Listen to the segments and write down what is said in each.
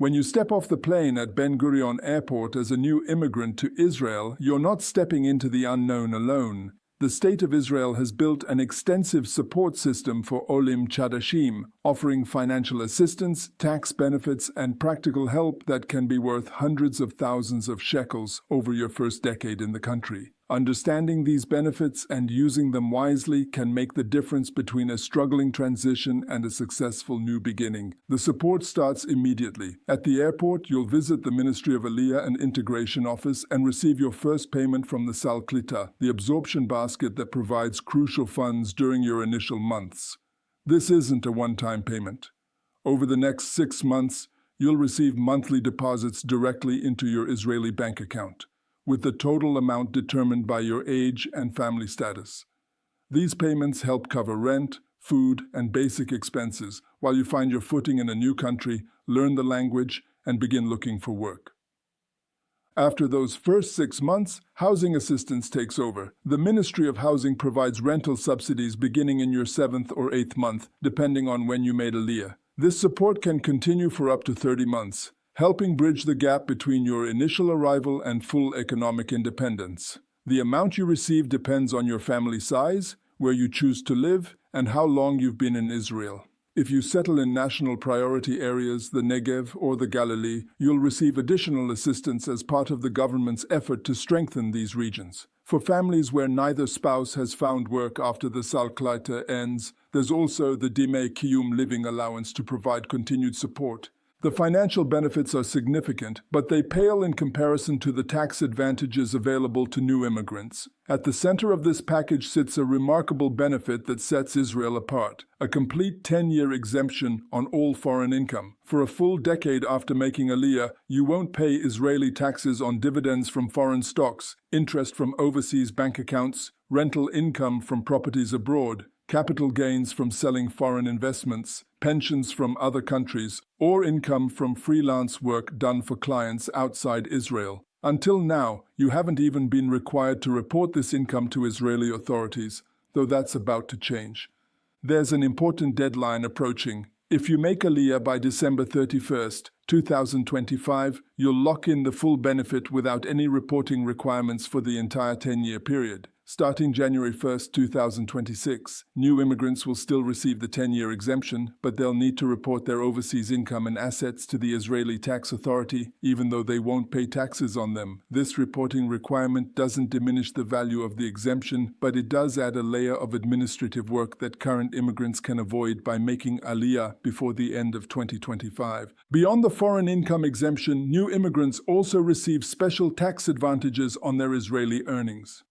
When you step off the plane at Ben Gurion Airport as a new immigrant to Israel, you're not stepping into the unknown alone. The State of Israel has built an extensive support system for Olim Chadashim, offering financial assistance, tax benefits, and practical help that can be worth hundreds of thousands of shekels over your first decade in the country. Understanding these benefits and using them wisely can make the difference between a struggling transition and a successful new beginning. The support starts immediately. At the airport, you'll visit the Ministry of Aliyah and Integration Office and receive your first payment from the Sal Klita, the absorption basket that provides crucial funds during your initial months. This isn't a one-time payment. Over the next 6 months, you'll receive monthly deposits directly into your Israeli bank account, with the total amount determined by your age and family status. These payments help cover rent, food, and basic expenses while you find your footing in a new country, learn the language, and begin looking for work. After those first 6 months, housing assistance takes over. The Ministry of Housing provides rental subsidies beginning in your 7th or 8th month, depending on when you made Aliyah. This support can continue for up to 30 months. Helping bridge the gap between your initial arrival and full economic independence. The amount you receive depends on your family size, where you choose to live, and how long you've been in Israel. If you settle in national priority areas, the Negev or the Galilee, you'll receive additional assistance as part of the government's effort to strengthen these regions. For families where neither spouse has found work after the Sal Klita ends, there's also the Dime Kiyum living allowance to provide continued support. The financial benefits are significant, but they pale in comparison to the tax advantages available to new immigrants. At the center of this package sits a remarkable benefit that sets Israel apart: a complete 10-year exemption on all foreign income. For a full decade after making Aliyah, you won't pay Israeli taxes on dividends from foreign stocks, interest from overseas bank accounts, rental income from properties abroad, capital gains from selling foreign investments, pensions from other countries, or income from freelance work done for clients outside Israel. Until now, you haven't even been required to report this income to Israeli authorities, though that's about to change. There's an important deadline approaching. If you make Aliyah by December 31st, 2025, you'll lock in the full benefit without any reporting requirements for the entire 10-year period. Starting January 1, 2026, new immigrants will still receive the 10-year exemption, but they'll need to report their overseas income and assets to the Israeli tax authority, even though they won't pay taxes on them. This reporting requirement doesn't diminish the value of the exemption, but it does add a layer of administrative work that current immigrants can avoid by making Aliyah before the end of 2025. Beyond the foreign income exemption, new immigrants also receive special tax advantages on their Israeli earnings.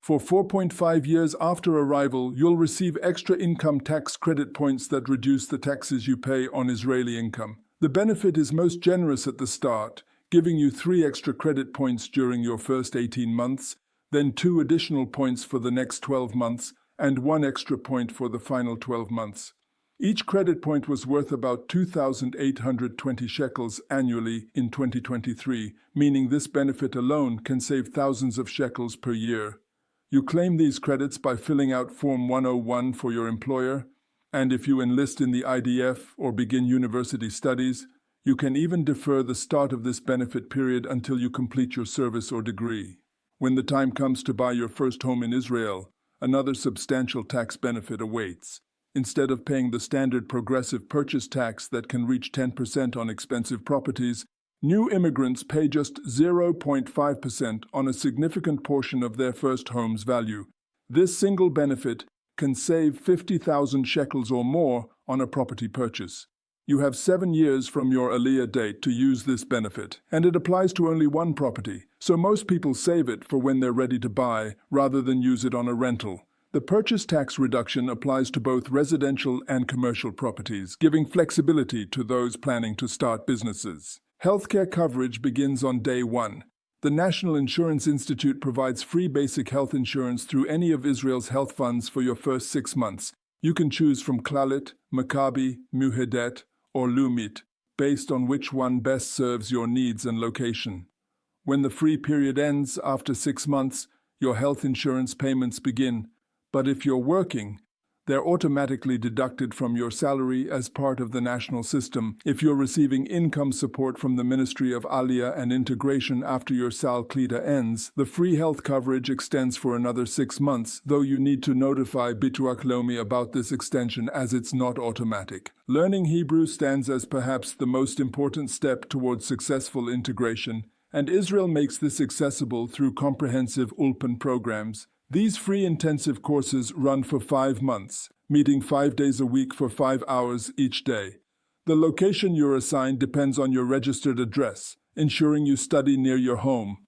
For 4.5 years after arrival, you'll receive extra income tax credit points that reduce the taxes you pay on Israeli income. The benefit is most generous at the start, giving you 3 extra credit points during your first 18 months, then 2 additional points for the next 12 months, and 1 extra point for the final 12 months. Each credit point was worth about 2,820 shekels annually in 2023, meaning this benefit alone can save thousands of shekels per year. You claim these credits by filling out Form 101 for your employer, and if you enlist in the IDF or begin university studies, you can even defer the start of this benefit period until you complete your service or degree. When the time comes to buy your first home in Israel, another substantial tax benefit awaits. Instead of paying the standard progressive purchase tax that can reach 10% on expensive properties, new immigrants pay just 0.5% on a significant portion of their first home's value. This single benefit can save 50,000 shekels or more on a property purchase. You have 7 years from your Aliyah date to use this benefit, and it applies to only one property, so most people save it for when they're ready to buy rather than use it on a rental. The purchase tax reduction applies to both residential and commercial properties, giving flexibility to those planning to start businesses. Healthcare coverage begins on day 1. The National Insurance Institute provides free basic health insurance through any of Israel's health funds for your first 6 months. You can choose from Clalit, Maccabi, Muhedet, or Lumit, based on which one best serves your needs and location. When the free period ends after 6 months, your health insurance payments begin. But if you're working, They're automatically deducted from your salary as part of the national system. If you're receiving income support from the Ministry of Aliyah and Integration after your Sal Klita ends, the free health coverage extends for another 6 months, though you need to notify Bituak Lomi about this extension as it's not automatic. Learning Hebrew stands as perhaps the most important step towards successful integration, and Israel makes this accessible through comprehensive Ulpan programs. These free intensive courses run for 5 months, meeting 5 days a week for 5 hours each day. The location you're assigned depends on your registered address, ensuring you study near your home.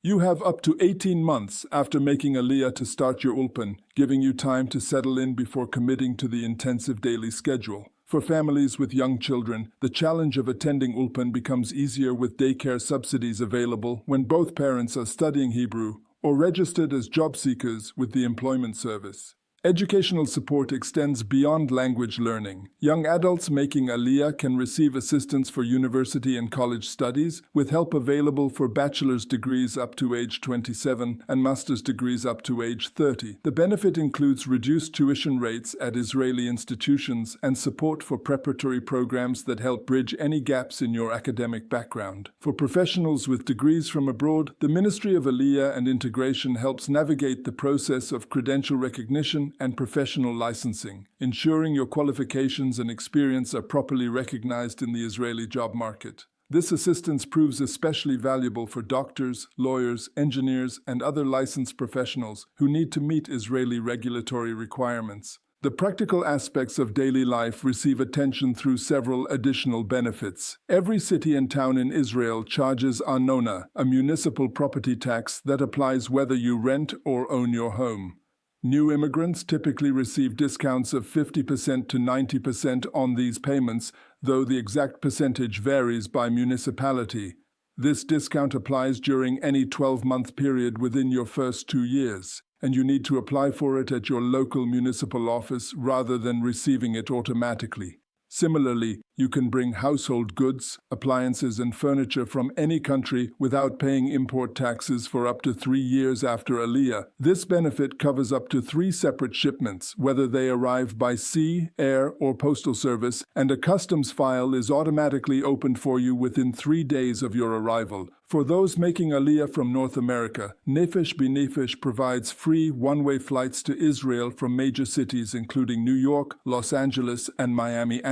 You have up to 18 months after making Aliyah to start your Ulpan, giving you time to settle in before committing to the intensive daily schedule. For families with young children, the challenge of attending Ulpan becomes easier with daycare subsidies available when both parents are studying Hebrew or registered as job seekers with the Employment Service. Educational support extends beyond language learning. Young adults making Aliyah can receive assistance for university and college studies, with help available for bachelor's degrees up to age 27 and master's degrees up to age 30. The benefit includes reduced tuition rates at Israeli institutions and support for preparatory programs that help bridge any gaps in your academic background. For professionals with degrees from abroad, the Ministry of Aliyah and Integration helps navigate the process of credential recognition and professional licensing, ensuring your qualifications and experience are properly recognized in the Israeli job market. This assistance proves especially valuable for doctors, lawyers, engineers, and other licensed professionals who need to meet Israeli regulatory requirements. The practical aspects of daily life receive attention through several additional benefits. Every city and town in Israel charges arnona, a municipal property tax that applies whether you rent or own your home. New immigrants typically receive discounts of 50% to 90% on these payments, though the exact percentage varies by municipality. This discount applies during any 12-month period within your first 2 years, and you need to apply for it at your local municipal office rather than receiving it automatically. Similarly, you can bring household goods, appliances, and furniture from any country without paying import taxes for up to 3 years after Aliyah. This benefit covers up to 3 separate shipments, whether they arrive by sea, air, or postal service, and a customs file is automatically opened for you within 3 days of your arrival. For those making Aliyah from North America, Nefesh Benefits provides free one-way flights to Israel from major cities including New York, Los Angeles, and Miami,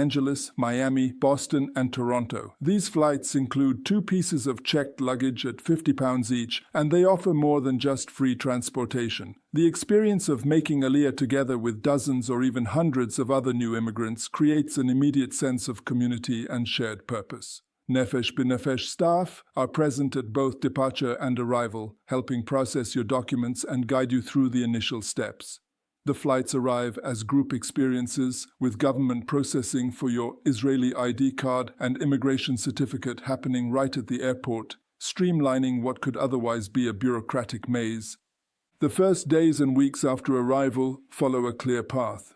Boston, and Toronto. These flights include 2 pieces of checked luggage at £50 each, and they offer more than just free transportation. The experience of making Aliyah together with dozens or even hundreds of other new immigrants creates an immediate sense of community and shared purpose. Nefesh Benefits staff are present at both departure and arrival, helping process your documents and guide you through the initial steps. The flights arrive as group experiences, with government processing for your Israeli ID card and immigration certificate happening right at the airport, streamlining what could otherwise be a bureaucratic maze. The first days and weeks after arrival follow a clear path.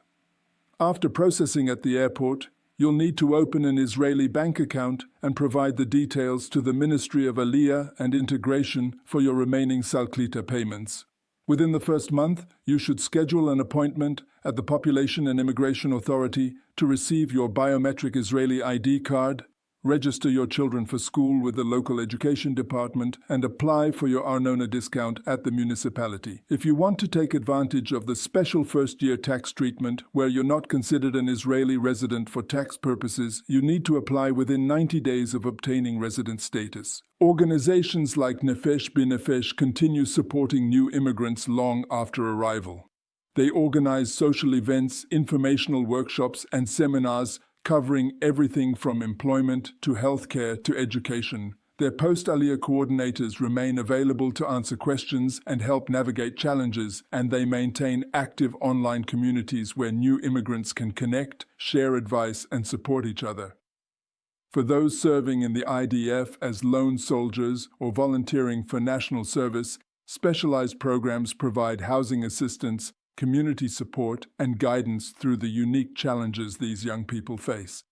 After processing at the airport, you'll need to open an Israeli bank account and provide the details to the Ministry of Aliyah and Integration for your remaining Sal Klita payments. Within the first month, you should schedule an appointment at the Population and Immigration Authority to receive your biometric Israeli ID card, register your children for school with the local education department, and apply for your Arnona discount at the municipality. If you want to take advantage of the special first-year tax treatment where you're not considered an Israeli resident for tax purposes, you need to apply within 90 days of obtaining resident status. Organizations like Nefesh Benefits continue supporting new immigrants long after arrival. They organize social events, informational workshops, and seminars covering everything from employment to healthcare to education. Their post-Aliyah coordinators remain available to answer questions and help navigate challenges, and they maintain active online communities where new immigrants can connect, share advice, and support each other. For those serving in the IDF as lone soldiers or volunteering for national service, specialized programs provide housing assistance, community support, and guidance through the unique challenges these young people face.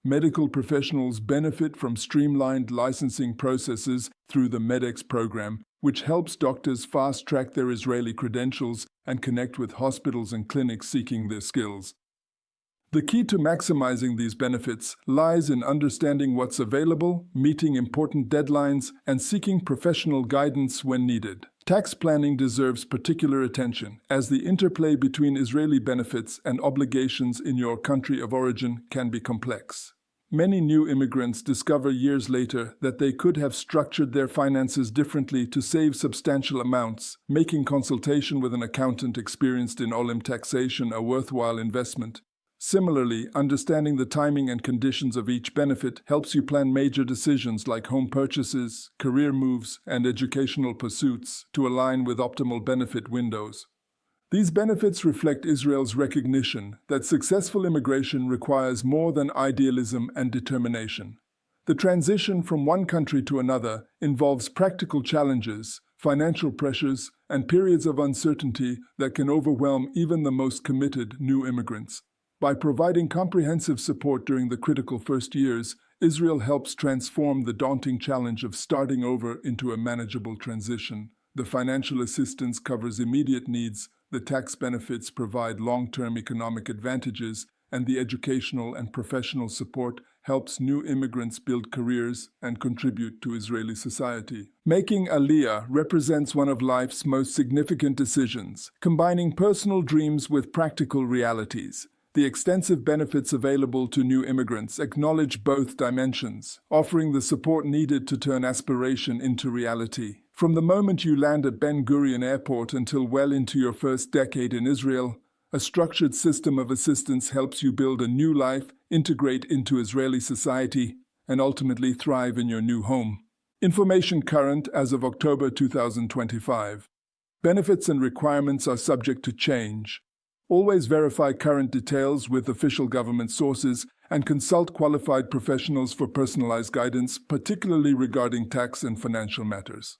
Medical professionals benefit from streamlined licensing processes through the MEDEX program, which helps doctors fast-track their Israeli credentials and connect with hospitals and clinics seeking their skills. The key to maximizing these benefits lies in understanding what's available, meeting important deadlines, and seeking professional guidance when needed. Tax planning deserves particular attention, as the interplay between Israeli benefits and obligations in your country of origin can be complex. Many new immigrants discover years later that they could have structured their finances differently to save substantial amounts, making consultation with an accountant experienced in Olim taxation a worthwhile investment. Similarly, understanding the timing and conditions of each benefit helps you plan major decisions like home purchases, career moves, and educational pursuits to align with optimal benefit windows. These benefits reflect Israel's recognition that successful immigration requires more than idealism and determination. The transition from one country to another involves practical challenges, financial pressures, and periods of uncertainty that can overwhelm even the most committed new immigrants. By providing comprehensive support during the critical first years, Israel helps transform the daunting challenge of starting over into a manageable transition. The financial assistance covers immediate needs, the tax benefits provide long-term economic advantages, and the educational and professional support helps new immigrants build careers and contribute to Israeli society. Making Aliyah represents one of life's most significant decisions, combining personal dreams with practical realities. The extensive benefits available to new immigrants acknowledge both dimensions, offering the support needed to turn aspiration into reality. From the moment you land at Ben Gurion Airport until well into your first decade in Israel, a structured system of assistance helps you build a new life, integrate into Israeli society, and ultimately thrive in your new home. Information current as of October 2025. Benefits and requirements are subject to change. Always verify current details with official government sources and consult qualified professionals for personalized guidance, particularly regarding tax and financial matters.